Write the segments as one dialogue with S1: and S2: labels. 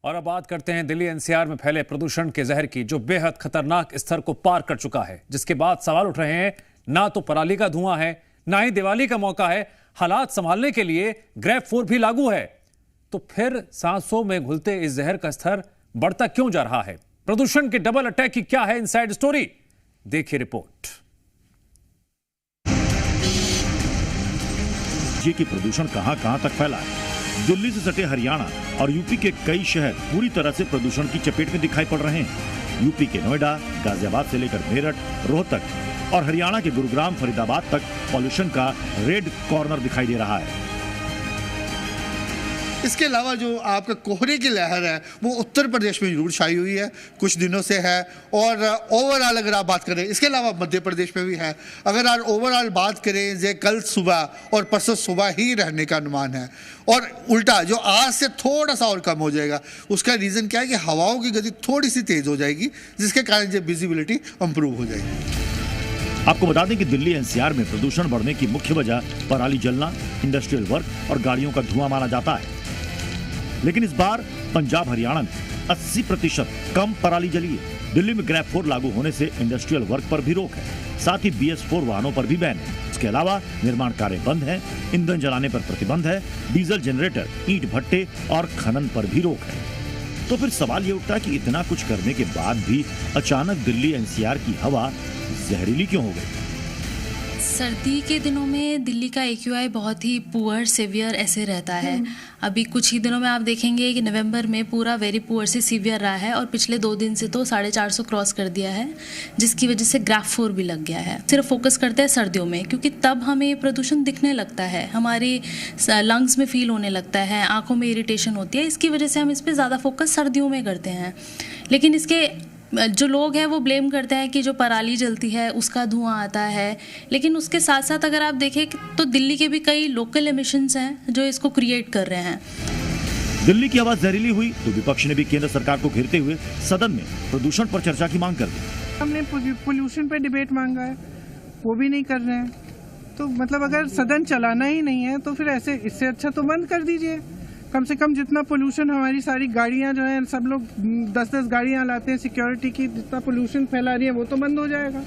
S1: और अब बात करते हैं दिल्ली एनसीआर में फैले प्रदूषण के जहर की, जो बेहद खतरनाक स्तर को पार कर चुका है, जिसके बाद सवाल उठ रहे हैं ना तो पराली का धुआं है, ना ही दिवाली का मौका है। हालात संभालने के लिए ग्रैब 4 भी लागू है, तो फिर सांसों में घुलते इस जहर का स्तर बढ़ता क्यों जा रहा है? प्रदूषण के डबल अटैक की क्या है इनसाइड स्टोरी? देखिए रिपोर्ट।
S2: ये कि प्रदूषण कहां तक फैला है। दिल्ली से सटे हरियाणा और यूपी के कई शहर पूरी तरह से प्रदूषण की चपेट में दिखाई पड़ रहे हैं। यूपी के नोएडा, गाजियाबाद से लेकर मेरठ, रोहतक और हरियाणा के गुरुग्राम, फरीदाबाद तक पॉल्यूशन का रेड कॉर्नर दिखाई दे रहा है।
S3: इसके अलावा जो आपका कोहरे की लहर है वो उत्तर प्रदेश में जरूर छाई हुई है, कुछ दिनों से है। और ओवरऑल अगर आप बात करें, इसके अलावा मध्य प्रदेश में भी है। अगर आप ओवरऑल बात करें जो कल सुबह और परसों सुबह ही रहने का अनुमान है, और उल्टा जो आज से थोड़ा सा और कम हो जाएगा। उसका रीज़न क्या है कि हवाओं की गति थोड़ी सी तेज़ हो जाएगी, जिसके कारण जो विजिबिलिटी इंप्रूव हो जाएगी।
S2: आपको बता दें कि दिल्ली एनसीआर में प्रदूषण बढ़ने की मुख्य वजह पराली जलना, इंडस्ट्रियल वर्क और गाड़ियों का धुआं माना जाता है। लेकिन इस बार पंजाब हरियाणा में 80% कम पराली जली है। दिल्ली में ग्रैब 4 लागू होने से इंडस्ट्रियल वर्क पर भी रोक है, साथ ही BS4 वाहनों पर भी बैन है। इसके अलावा निर्माण कार्य बंद है, ईंधन जलाने पर प्रतिबंध है, डीजल जनरेटर, ईंट भट्टे और खनन पर भी रोक है। तो फिर सवाल ये उठता है कि इतना कुछ करने के बाद भी अचानक दिल्ली एनसीआर की हवा जहरीली क्यों हो गई?
S4: सर्दी के दिनों में दिल्ली का AQI बहुत ही पुअर सीवियर ऐसे रहता है। अभी कुछ ही दिनों में आप देखेंगे कि नवंबर में पूरा वेरी पुअर से सीवियर रहा है, और पिछले 2 दिन से तो 450 क्रॉस कर दिया है, जिसकी वजह से ग्रैब 4 भी लग गया है। सिर्फ फोकस करते हैं सर्दियों में, क्योंकि तब हमें प्रदूषण दिखने लगता है, हमारे लंग्स में फील होने लगता है, आंखों में इरिटेशन होती है। इसकी वजह से हम इस पर ज़्यादा फोकस सर्दियों में करते हैं। लेकिन इसके जो लोग हैं वो ब्लेम करते हैं कि जो पराली जलती है उसका धुआं आता है, लेकिन उसके साथ साथ अगर आप देखें तो दिल्ली के भी कई लोकल एमिशंस हैं जो इसको क्रिएट कर रहे हैं।
S2: दिल्ली की आवाज जहरीली हुई तो विपक्ष ने भी केंद्र सरकार को घेरते हुए सदन में प्रदूषण पर चर्चा की मांग कर दी।
S5: हमने पोल्यूशन पे डिबेट मांगा है, वो भी नहीं कर रहे हैं। तो मतलब अगर सदन चलाना ही नहीं है तो फिर ऐसे इससे अच्छा तो बंद कर दीजिए। कम से कम जितना पोल्यूशन हमारी सारी गाड़ियां जो हैं, सब लोग 10-10 गाड़ियां लाते हैं सिक्योरिटी की, जितना पोल्यूशन फैला रही है वो तो बंद हो जाएगा।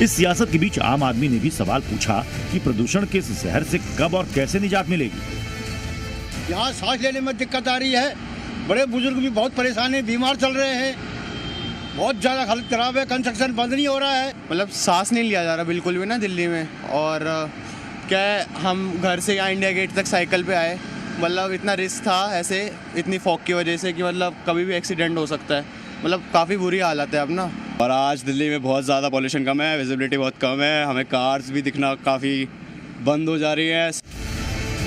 S2: इस सियासत के बीच आम आदमी ने भी सवाल पूछा कि प्रदूषण के इस जहर से कब और कैसे निजात मिलेगी।
S6: यहाँ सांस लेने में दिक्कत आ रही है, बड़े बुजुर्ग भी बहुत परेशान हैं, बीमार चल रहे हैं, बहुत ज़्यादा हालत खराब है, कंस्ट्रक्शन बंद नहीं हो रहा है।
S7: मतलब सांस नहीं लिया जा रहा बिल्कुल भी ना दिल्ली में। और क्या हम घर से यहाँ इंडिया गेट तक साइकिल पे आए, मतलब इतना रिस्क था ऐसे, इतनी फॉग की वजह से कि मतलब कभी भी एक्सीडेंट हो सकता है। मतलब काफ़ी बुरी हालत है अब ना।
S8: और आज दिल्ली में बहुत ज़्यादा पॉल्यूशन कम है, विजिबिलिटी बहुत कम है, हमें कार्स भी दिखना काफ़ी बंद हो जा रही है।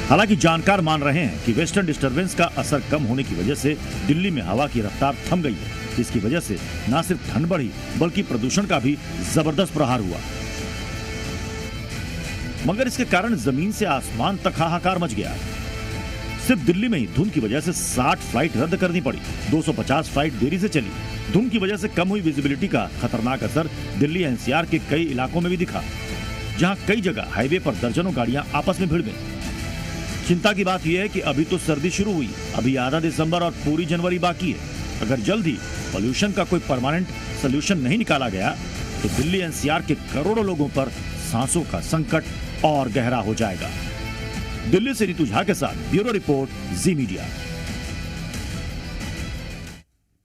S2: हालांकि जानकार मान रहे हैं कि वेस्टर्न डिस्टर्बेंस का असर कम होने की वजह से दिल्ली में हवा की रफ्तार थम गई है, जिसकी वजह से न सिर्फ ठंड बढ़ी बल्कि प्रदूषण का भी जबरदस्त प्रहार हुआ। मगर इसके कारण जमीन से आसमान तक हाहाकार मच गया। सिर्फ दिल्ली में ही धुंध की वजह से 60 फ्लाइट रद्द करनी पड़ी, 250 फ्लाइट देरी से चली। धुंध की वजह से कम हुई विजिबिलिटी का खतरनाक असर दिल्ली एनसीआर के कई इलाकों में भी दिखा, जहां कई जगह हाईवे पर दर्जनों गाड़ियां आपस में भिड़ गईं। चिंता की बात यह है कि अभी तो सर्दी शुरू हुई, अभी आधा दिसंबर और पूरी जनवरी बाकी है। अगर जल्द ही पॉल्यूशन का कोई परमानेंट सोल्यूशन नहीं निकाला गया तो दिल्ली एनसीआर के करोड़ों लोगों पर सांसों का संकट और गहरा हो जाएगा। दिल्ली से रितु झा के साथ ब्यूरो रिपोर्ट, जी मीडिया।